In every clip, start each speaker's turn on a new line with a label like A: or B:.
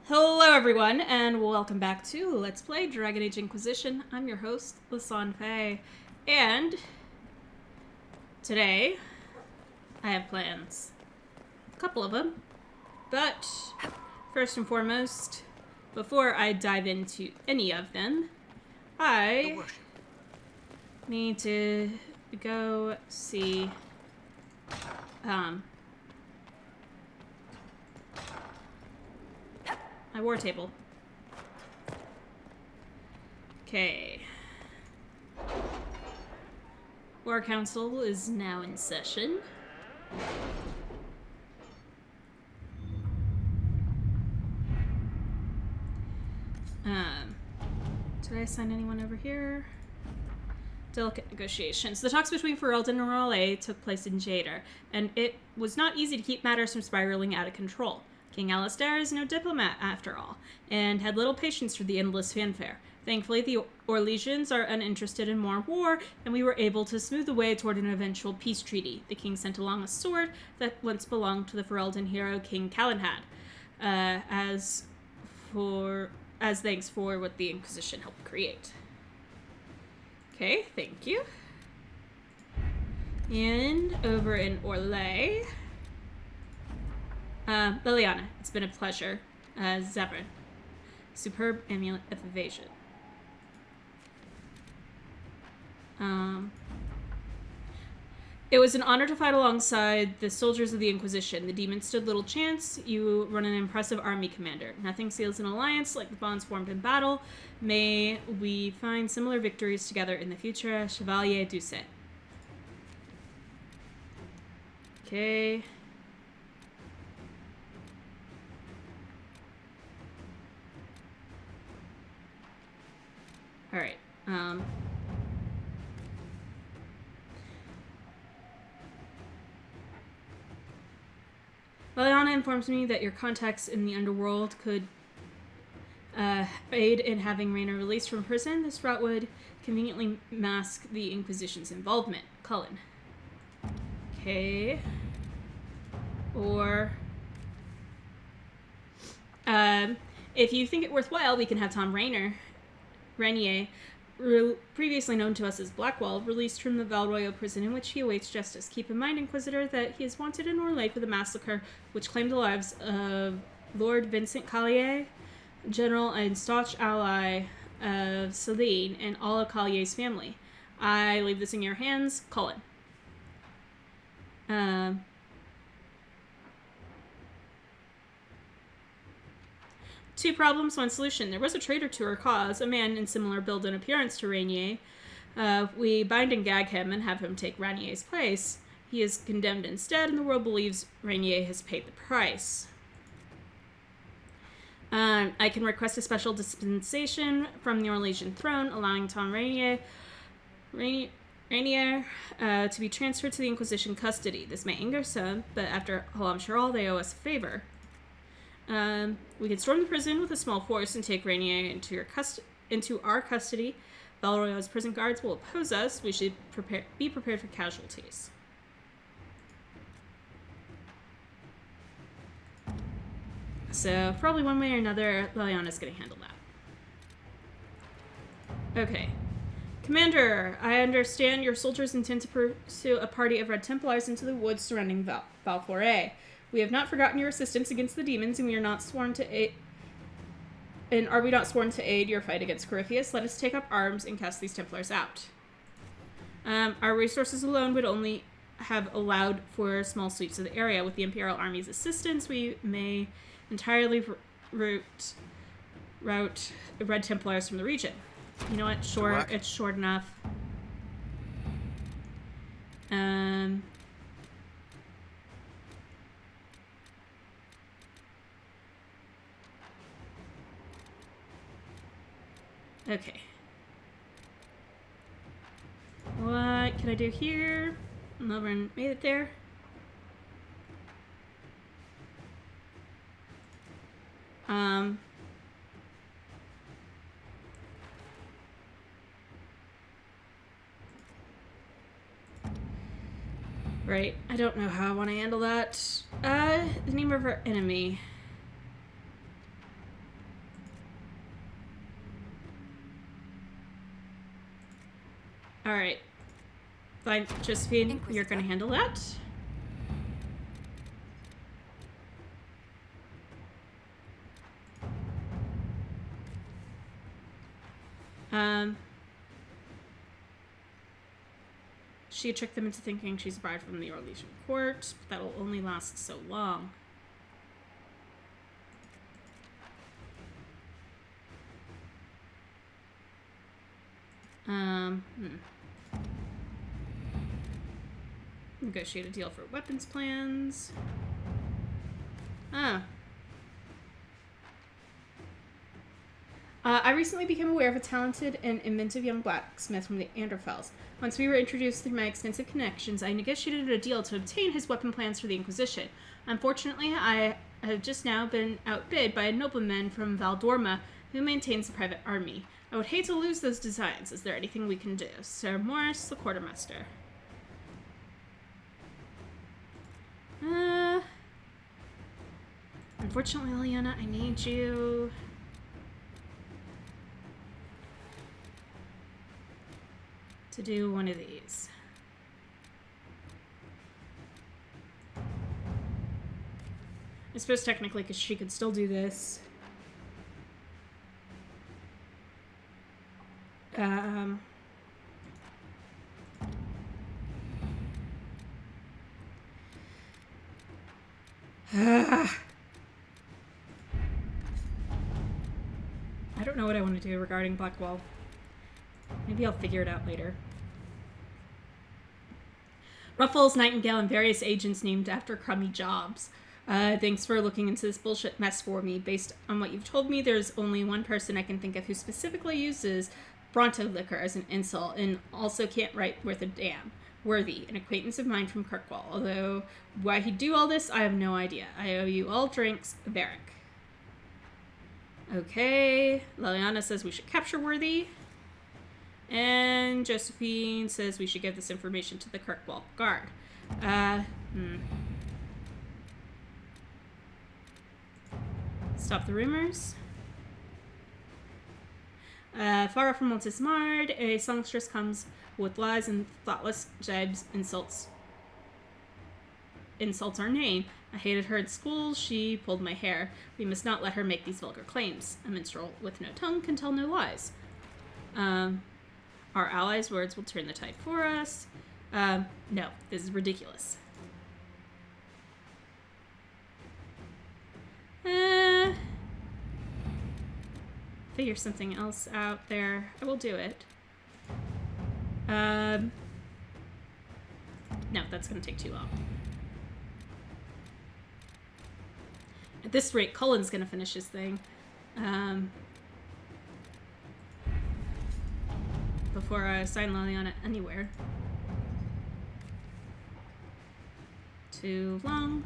A: Hello everyone, and welcome back to Let's Play Dragon Age Inquisition. I'm your host, Lasan Faye, and today I have plans. A couple of them, but first and foremost, before I dive into any of them, I need to go see my war table. Okay. War Council is now in session. Did I assign anyone over here? Delicate negotiations. The talks between Ferelden and Rainier took place in Caer, and it was not easy to keep matters from spiraling out of control. King Alistair is no diplomat, after all, and had little patience for the endless fanfare. Thankfully, the Orlesians are uninterested in more war, and we were able to smooth the way toward an eventual peace treaty. The king sent along a sword that once belonged to the Ferelden hero King Calanhad, as thanks for what the Inquisition helped create. Okay, thank you. And over in Orlais, Liliana, it's been a pleasure. Zephyr, superb amulet of evasion. It was an honor to fight alongside the soldiers of the Inquisition. The demons stood little chance. You run an impressive army, Commander. Nothing seals an alliance like the bonds formed in battle. May we find similar victories together in the future. Chevalier Doucet. Okay. Alright, Liliana informs me that your contacts in the underworld could aid in having Rainier released from prison. This route would conveniently mask the Inquisition's involvement. Cullen. Okay. Or if you think it worthwhile, we can have Tom Rainier, previously known to us as Blackwall, released from the Valroyo prison in which he awaits justice. Keep in mind, Inquisitor, that he is wanted in Orlais for the massacre which claimed the lives of Lord Vincent Caer, general and staunch ally of Celine and all of Caer's family. I leave this in your hands. Cullen. Two problems, one solution. There was a traitor to our cause, a man in similar build and appearance to Rainier. We bind and gag him and have him take Rainier's place. He is condemned instead, and the world believes Rainier has paid the price. I can request a special dispensation from the Orlesian throne, allowing Tom Rainier to be transferred to the Inquisition custody. This may anger some, but after all, I'm sure all they owe us a favor. We can storm the prison with a small force and take Rainier into our custody. Valroyo's prison guards will oppose us. We should be prepared for casualties. So, probably one way or another, Liliana's going to handle that. Okay. Commander, I understand your soldiers intend to pursue a party of Red Templars into the woods surrounding Valforet. We have not forgotten your assistance against the demons, and we are not sworn to aid. And are we not sworn to aid your fight against Corypheus? Let us take up arms and cast these Templars out. Our resources alone would only have allowed for small sweeps of the area. With the Imperial Army's assistance, we may entirely route Red Templars from the region. You know what? Sure, it's short enough. Okay. What can I do here? Melbourne made it there. Right. I don't know how I want to handle that. The name of our enemy. Alright. Fine, Josephine,
B: Inquisitor.
A: you're gonna handle that. She tricked them into thinking she's a bride from the Orlesian court, but that'll only last so long. Negotiate a deal for weapons plans. I recently became aware of a talented and inventive young blacksmith from the Anderfels. Once we were introduced through my extensive connections, I negotiated a deal to obtain his weapon plans for the Inquisition. Unfortunately, I have just now been outbid by a nobleman from Valdorma who maintains a private army. I would hate to lose those designs. Is there anything we can do? Sir Morris, the quartermaster. Unfortunately, Liliana, I need you... to do one of these. I suppose technically, because she could still do this. I don't know what I want to do regarding Blackwall. Maybe I'll figure it out later. Ruffles, Nightingale, and various agents named after crummy jobs. Thanks for looking into this bullshit mess for me. Based on what you've told me, there's only one person I can think of who specifically uses Bronto liquor as an insult and also can't write worth a damn. Worthy, an acquaintance of mine from Kirkwall. Although why he'd do all this, I have no idea. I owe you all drinks, Varric. Okay, Liliana says we should capture Worthy. And Josephine says we should give this information to the Kirkwall Guard. Stop the rumors. Far from Montismard, a songstress comes with lies and thoughtless jibes, insults our name. I hated her at school. She pulled my hair. We must not let her make these vulgar claims. A minstrel with no tongue can tell no lies. Our allies' words will turn the tide for us. No, this is ridiculous. Figure something else out there. I will do it. No, that's going to take too long. At this rate, Cullen's going to finish his thing. Before I assign Liliana anywhere. Too long.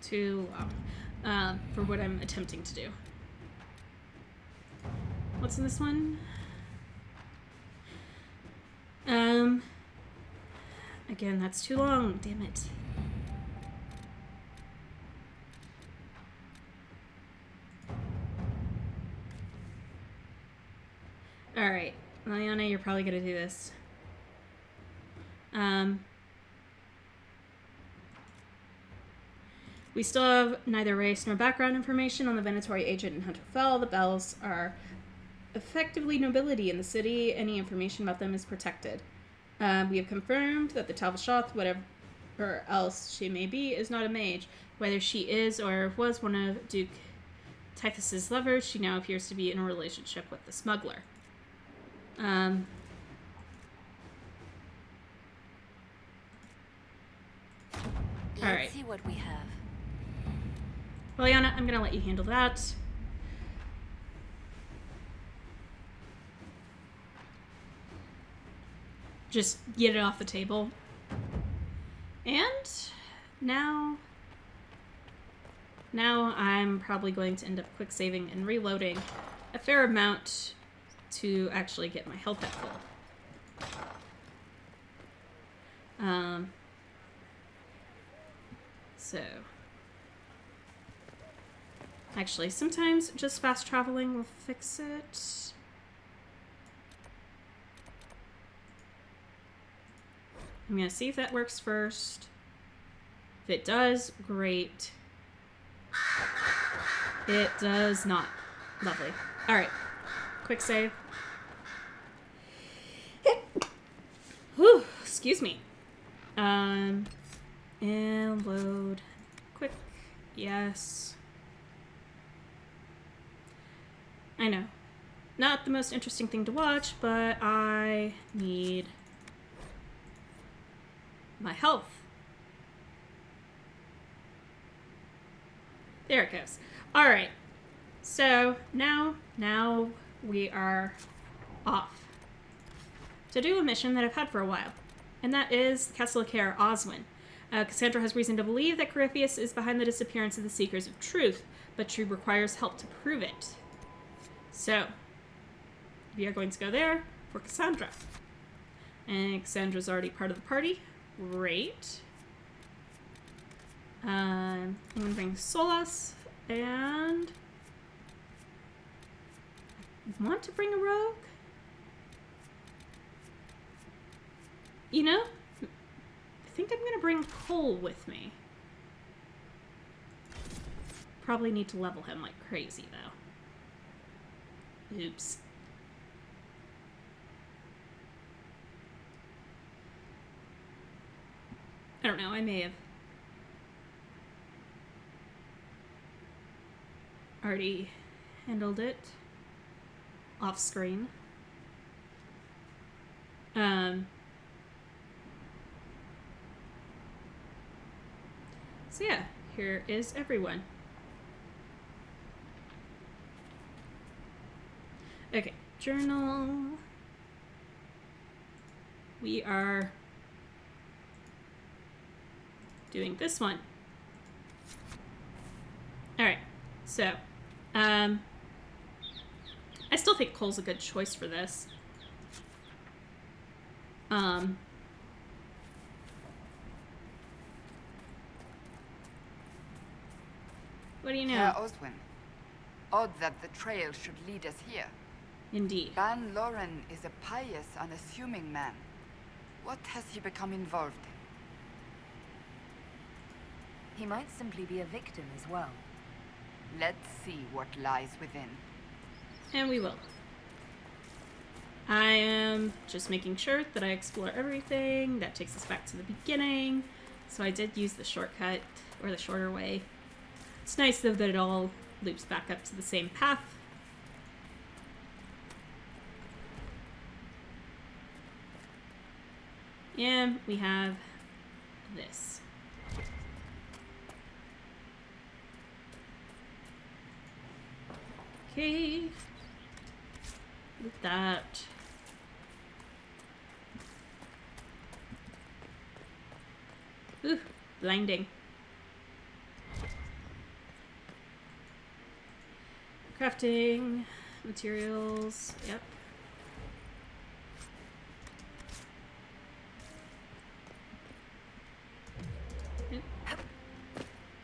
A: Too long. For what I'm attempting to do. What's in this one? Again, that's too long. Damn it. Alright. Liliana, you're probably gonna do this. We still have neither race nor background information on the Venatori agent in Hunter Fell. The Bells are effectively nobility in the city. Any information about them is protected. We have confirmed that the Talvashoth, whatever else she may be, is not a mage. Whether she is or was one of Duke Typhus's lovers, she now appears to be in a relationship with the smuggler.
B: Let's
A: Alright.
B: see what we have.
A: Liliana, I'm gonna let you handle that. Just get it off the table. And now I'm probably going to end up quick saving and reloading a fair amount to actually get my health at full. So, actually, sometimes just fast traveling will fix it. I'm gonna see if that works first. If it does, great. It does not. Lovely. Alright. Quick save. Whew, excuse me. And load. Quick. Yes. I know. Not the most interesting thing to watch, but I need my health. There it goes. Alright. So, now we are off to do a mission that I've had for a while. And that is Castle Caer, Oswin. Cassandra has reason to believe that Corypheus is behind the disappearance of the Seekers of Truth, but she requires help to prove it. So, we are going to go there for Cassandra. And Cassandra's already part of the party. Great. I'm going to bring Solas, and I want to bring a rogue. You know, I think I'm going to bring Cole with me. Probably need to level him like crazy, though. Oops. I don't know, I may have already handled it off screen. So yeah, here is everyone. Okay, journal. We are doing this one. Alright, so, I still think Cole's a good choice for this. What do you know?
C: Herr Oswin. Odd that the trail should lead us here.
A: Indeed.
C: Ban Loren is a pious, unassuming man. What has he become involved in?
B: He might simply be a victim as well.
C: Let's see what lies within.
A: And we will. I am just making sure that I explore everything. That takes us back to the beginning. So I did use the shortcut, or the shorter way. It's nice, though, that it all loops back up to the same path. And we have this. Okay. With that. Ooh, blinding. Crafting, materials, yep.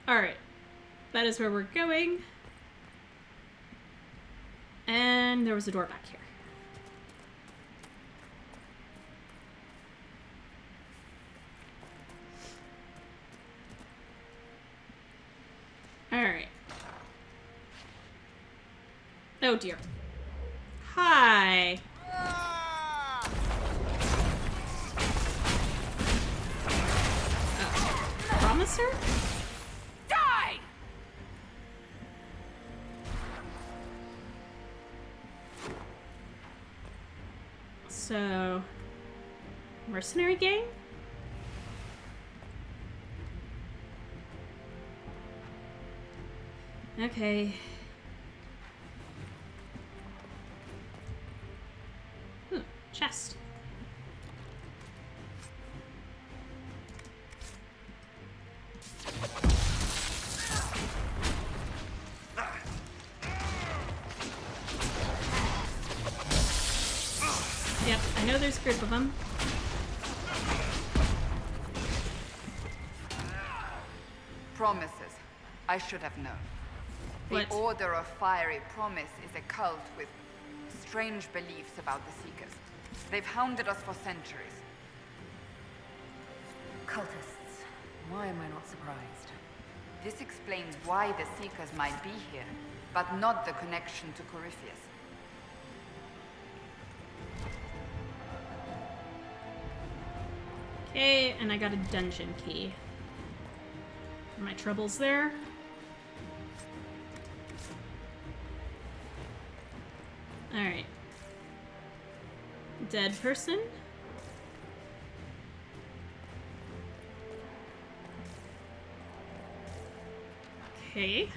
A: Alright, that is where we're going. And there was a door back here. Alright. Oh dear. Hi. Promise her?
C: Die!
A: So, mercenary gang? Okay. Ooh, chest. Yep, I know there's a group of them.
C: Promises. I should have known. The
A: What?
C: Order of Fiery Promise is a cult with strange beliefs about the Seekers. They've hounded us for centuries.
B: Cultists. Why am I not surprised?
C: This explains why the Seekers might be here, but not the connection to Corypheus.
A: Okay, and I got a dungeon key. Are my troubles there? Alright. Dead person? Okay.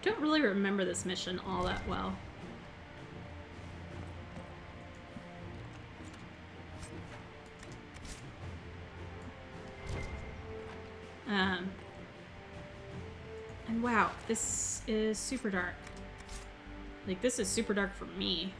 A: Don't really remember this mission all that well. And wow, this is super dark. Like, this is super dark for me.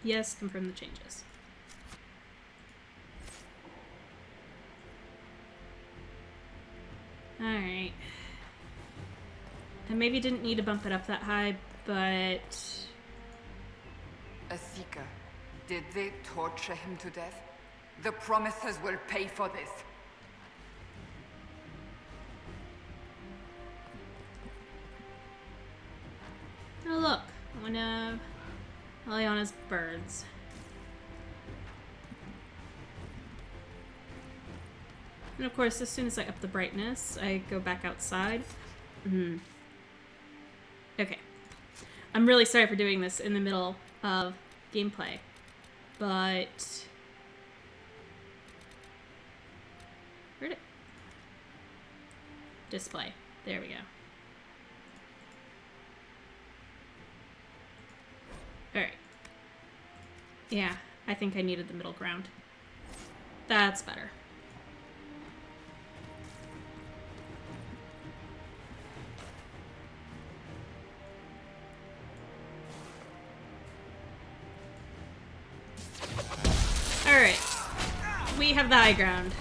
A: Yes, confirm the changes. Alright. I maybe didn't need to bump it up that high, but...
C: A Seeker. Did they torture him to death? The Promises will pay for this.
A: Oh look, one of Eliana's birds. And of course, as soon as I up the brightness, I go back outside. Okay. I'm really sorry for doing this in the middle of gameplay, but... Where'd it... Display. There we go. Alright. Yeah, I think I needed the middle ground. That's better. Alright. We have the high ground.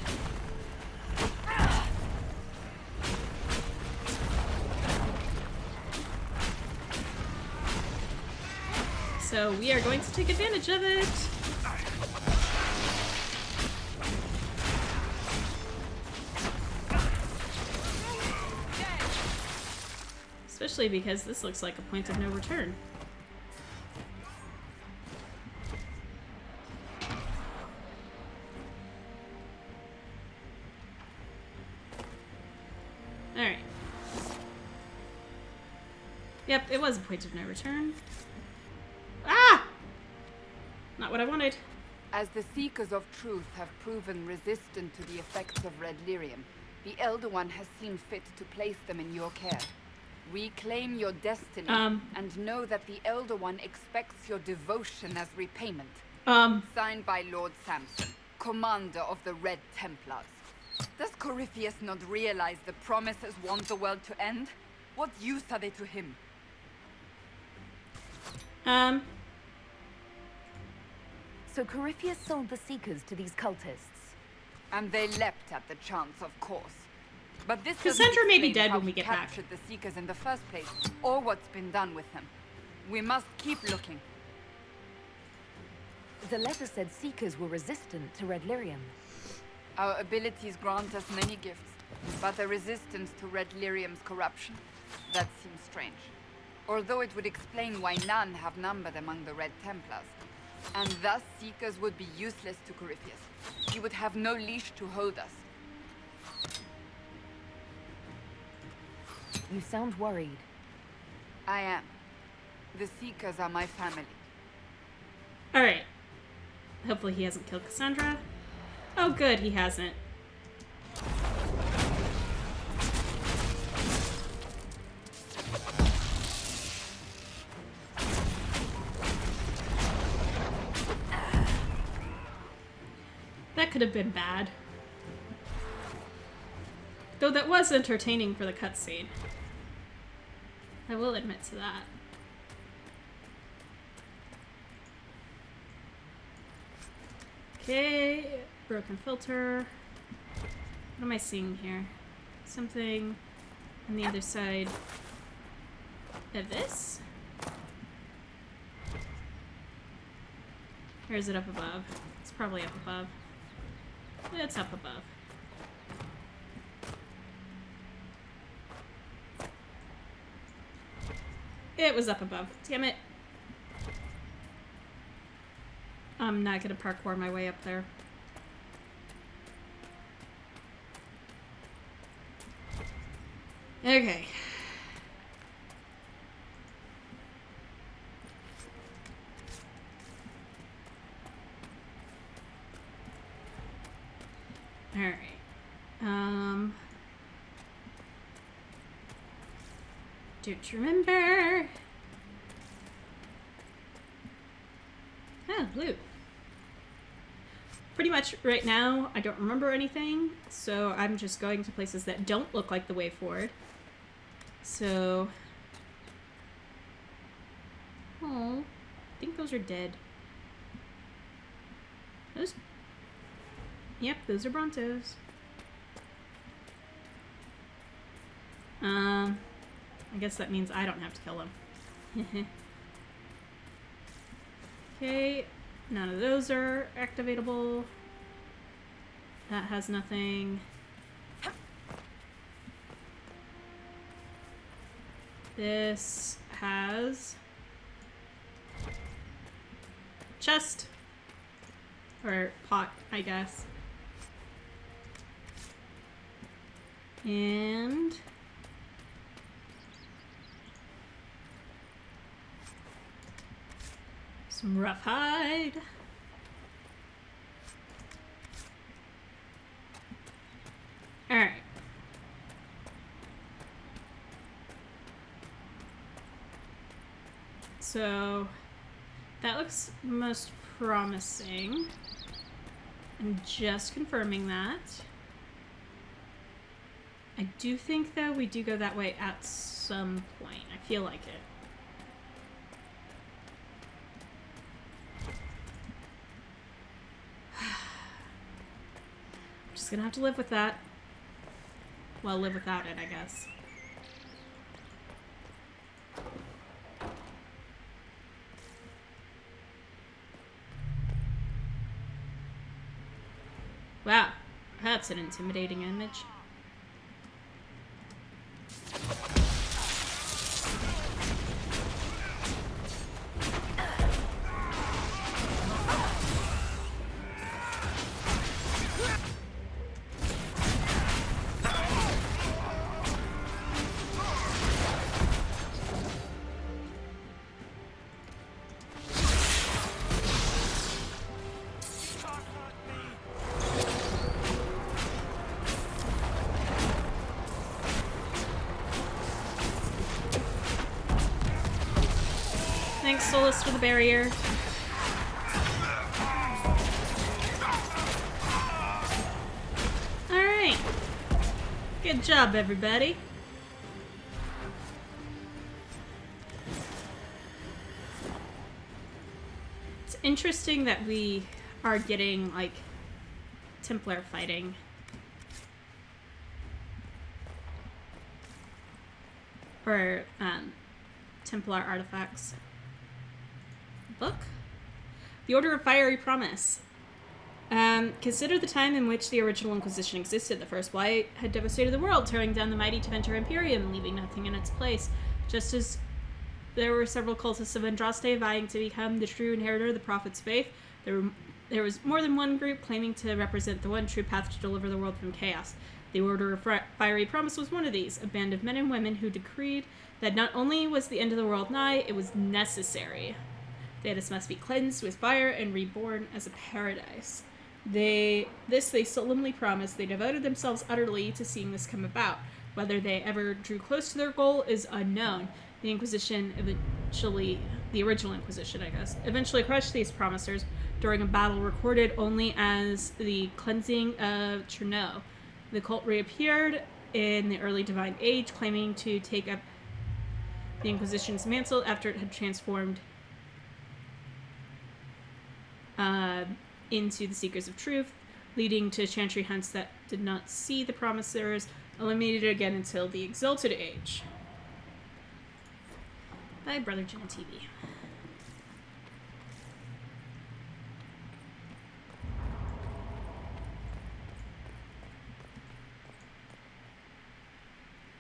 A: So we are going to take advantage of it. Especially because this looks like a point of no return. Alright. Yep, it was a point of no return. Ah! Not what I wanted.
C: As the Seekers of Truth have proven resistant to the effects of red lyrium, the Elder One has seen fit to place them in your care. Reclaim your destiny, and know that the Elder One expects your devotion as repayment. Signed by Lord Samson, Commander of the Red Templars. Does Corypheus not realize the Promises want the world to end? What use are they to him?
B: So Corypheus sold the Seekers to these cultists.
C: And they leapt at the chance, of course. But this
A: Cassandra may be
C: doesn't
A: dead
C: explain
A: when we
C: how
A: get
C: he
A: back.
C: captured the Seekers in the first place, or what's been done with them. We must keep looking.
B: The letter said Seekers were resistant to red lyrium.
C: Our abilities grant us many gifts, but a resistance to red lyrium's corruption? That seems strange. Although it would explain why none have numbered among the Red Templars. And thus Seekers would be useless to Corypheus. He would have no leash to hold us.
B: You sound worried.
C: I am. The Seekers are my family.
A: Alright. Hopefully he hasn't killed Cassandra. Oh good, he hasn't. That could have been bad. Though that was entertaining for the cutscene. I will admit to that. Okay, broken filter. What am I seeing here? Something on the other side of this? Or is it up above? It's probably up above. It's up above. It was up above. Damn it. I'm not gonna parkour my way up there. Okay. Alright. Don't you remember? Ah, blue. Pretty much right now, I don't remember anything, so I'm just going to places that don't look like the way forward. So... Oh, I think those are dead. Those... Yep, those are Brontos. I guess that means I don't have to kill them. Okay, none of those are activatable. That has nothing. This has chest or pot, I guess. And some rough hide. All right. So that looks most promising. I'm just confirming that. I do think, though, we do go that way at some point. I feel like it. I'm just gonna have to live with that. Well, live without it, I guess. Wow, that's an intimidating image. Thanks, Solus, for the barrier. Alright. Good job, everybody. It's interesting that we are getting, like, Templar fighting. Or, Templar artifacts. Book? The Order of Fiery Promise. Consider the time in which the original Inquisition existed. The First Blight had devastated the world, tearing down the mighty Tevinter Imperium, leaving nothing in its place. Just as there were several cultists of Andraste vying to become the true inheritor of the Prophet's faith, there was more than one group claiming to represent the one true path to deliver the world from chaos. The Order of Fiery Promise was one of these, a band of men and women who decreed that not only was the end of the world nigh, it was necessary. Thetis must be cleansed with fire and reborn as a paradise. They solemnly promised. They devoted themselves utterly to seeing this come about. Whether they ever drew close to their goal is unknown. The Inquisition the original Inquisition, I guess, eventually crushed these promisers during a battle recorded only as the cleansing of Chernow. The cult reappeared in the early Divine Age, claiming to take up the Inquisition's mantle after it had transformed into the Seekers of Truth, leading to chantry hunts that did not see the Promisers eliminated again until the Exalted Age. By Brother Genetivi.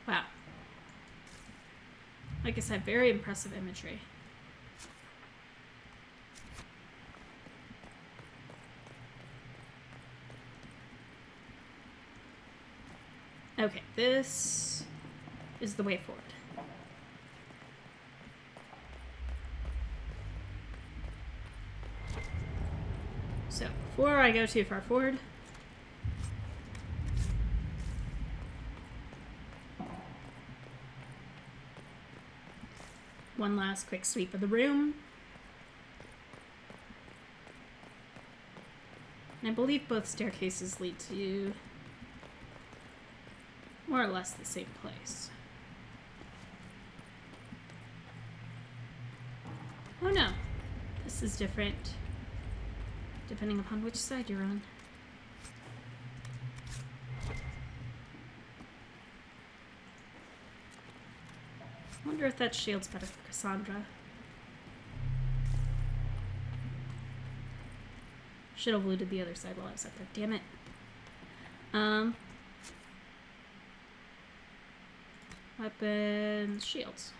A: Wow. Like I said, very impressive imagery. Okay, this is the way forward. So, before I go too far forward, one last quick sweep of the room. And I believe both staircases lead to more or less the same place. Oh no, this is different depending upon which side you're on. I wonder if that shield's better for Cassandra. Should have looted the other side while I was up there. Damn it. Weapons, shields.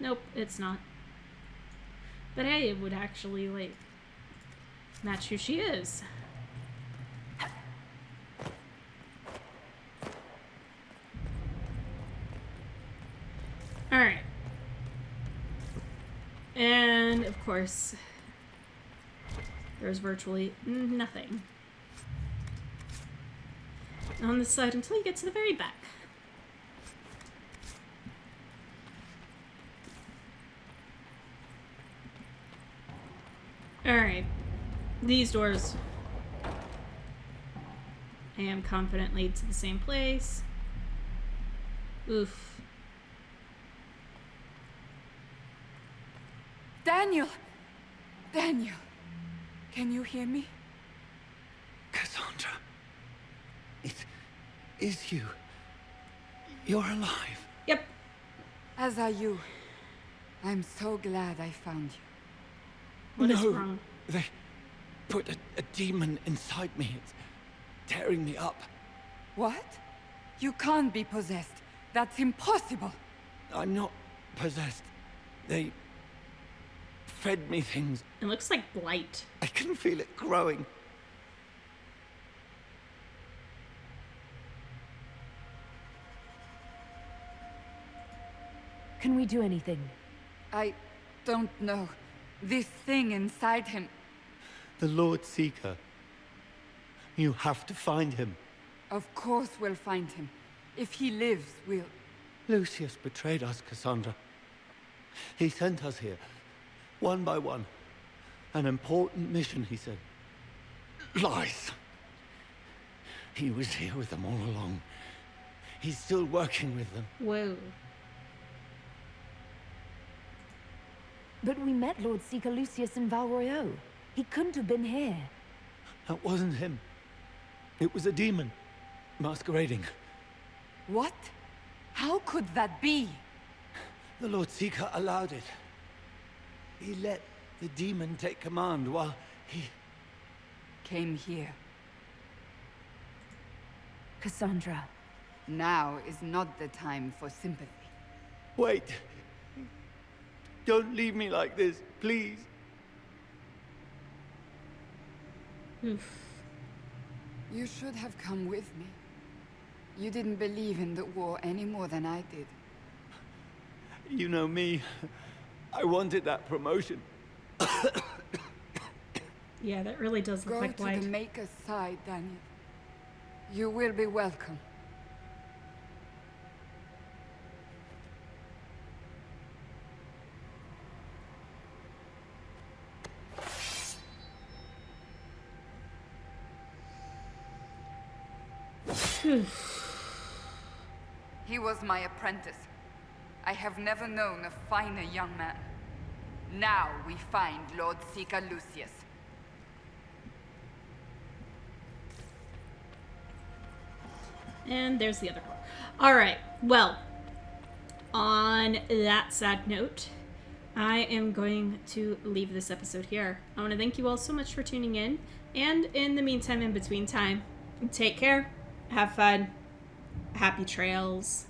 A: Nope, it's not. But hey, it would actually, like, match who she is. Alright. And, of course, there's virtually nothing on this side until you get to the very back. Alright. These doors, I am confident, lead to the same place. Oof.
C: Daniel! Daniel! Can you hear me?
D: Cassandra. It is you. You're alive.
A: Yep.
C: As are you. I'm so glad I found you.
A: What is wrong?
D: They put a demon inside me. It's tearing me up.
C: What? You can't be possessed. That's impossible.
D: I'm not possessed. They fed me things.
A: It looks like blight.
D: I can feel it growing.
B: Can we do anything?
C: I don't know. This thing inside him.
D: The Lord Seeker. You have to find him.
C: Of course we'll find him. If he lives, we'll...
D: Lucius betrayed us, Cassandra. He sent us here, one by one. An important mission, he said. Lies. He was here with them all along. He's still working with them.
A: Whoa.
B: But we met Lord Seeker Lucius in Val Royeaux. He couldn't have been here.
D: That wasn't him. It was a demon, masquerading.
C: What? How could that be?
D: The Lord Seeker allowed it. He let the demon take command while he...
C: Came here.
B: Cassandra.
C: Now is not the time for sympathy.
D: Wait. Don't leave me like this, please.
A: Oof.
C: You should have come with me. You didn't believe in the war any more than I did.
D: You know me. I wanted that promotion.
A: Yeah, that really does look
C: Go
A: like
C: to
A: blight.
C: the Maker's side, Daniel. You will be welcome. He was my apprentice. I have never known a finer young man. Now we find Lord Seeker Lucius.
A: And there's the other door. Alright, well, on that sad note, I am going to leave this episode here. I want to thank you all so much for tuning in. And in the meantime, in between time, take care, have fun, happy trails.